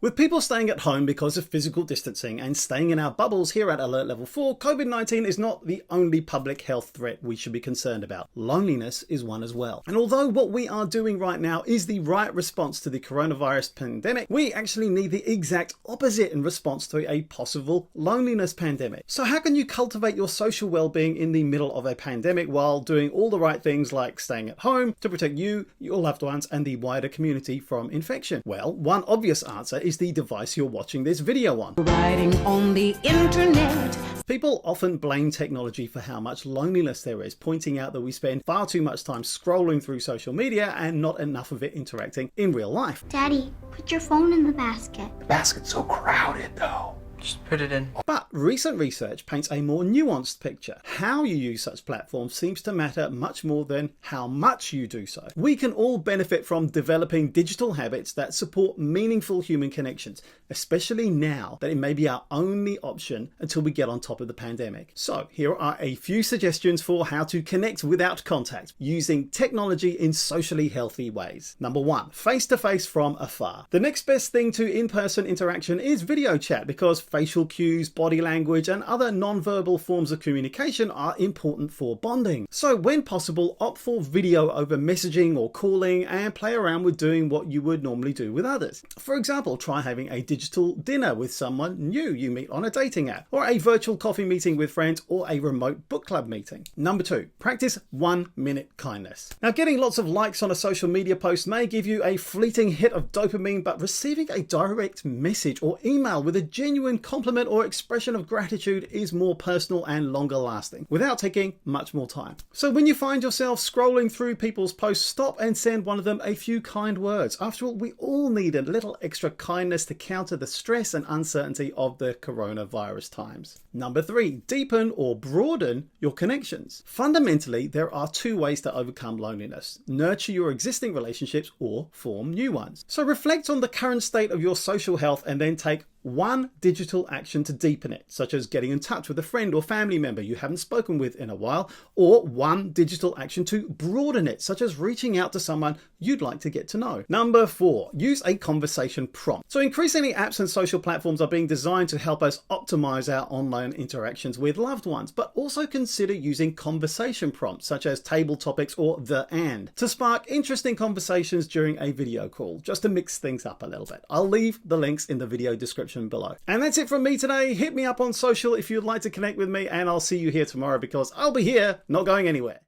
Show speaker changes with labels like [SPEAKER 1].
[SPEAKER 1] With people staying at home because of physical distancing and staying in our bubbles here at Alert Level 4, COVID-19 is not the only public health threat we should be concerned about. Loneliness is one as well. And although what we are doing right now is the right response to the coronavirus pandemic, we actually need the exact opposite in response to a possible loneliness pandemic. So how can you cultivate your social well-being in the middle of a pandemic while doing all the right things like staying at home to protect you, your loved ones, and the wider community from infection? Well, one obvious answer is the device you're watching this video on.
[SPEAKER 2] Riding on the internet.
[SPEAKER 1] People often blame technology for how much loneliness there is, pointing out that we spend far too much time scrolling through social media and not enough of it interacting in real life.
[SPEAKER 3] Daddy, put your phone in the basket.
[SPEAKER 4] The basket's so crowded though. Just put it in.
[SPEAKER 1] But recent research paints a more nuanced picture. How you use such platforms seems to matter much more than how much you do so. We can all benefit from developing digital habits that support meaningful human connections, especially now that it may be our only option until we get on top of the pandemic. So here are a few suggestions for how to connect without contact using technology in socially healthy ways. Number 1, face-to-face from afar. The next best thing to in-person interaction is video chat because facial cues, body language, and other non-verbal forms of communication are important for bonding. So when possible, opt for video over messaging or calling and play around with doing what you would normally do with others. For example, try having a digital dinner with someone new you meet on a dating app, or a virtual coffee meeting with friends, or a remote book club meeting. Number 2, practice 1-minute kindness. Now, getting lots of likes on a social media post may give you a fleeting hit of dopamine, but receiving a direct message or email with a genuine compliment or expression of gratitude is more personal and longer lasting, without taking much more time. So when you find yourself scrolling through people's posts, stop and send one of them a few kind words. After all, we all need a little extra kindness to counter the stress and uncertainty of the coronavirus times. Number 3, deepen or broaden your connections. Fundamentally, there are 2 ways to overcome loneliness: nurture your existing relationships or form new ones. So reflect on the current state of your social health and then take one digital action to deepen it, such as getting in touch with a friend or family member you haven't spoken with in a while, or one digital action to broaden it, such as reaching out to someone you'd like to get to know. Number 4, use a conversation prompt. So increasingly, apps and social platforms are being designed to help us optimize our online interactions with loved ones, but also consider using conversation prompts, such as table topics or the and, to spark interesting conversations during a video call, just to mix things up a little bit. I'll leave the links in the video description below. And that's it from me today. Hit me up on social if you'd like to connect with me, and I'll see you here tomorrow because I'll be here, not going anywhere.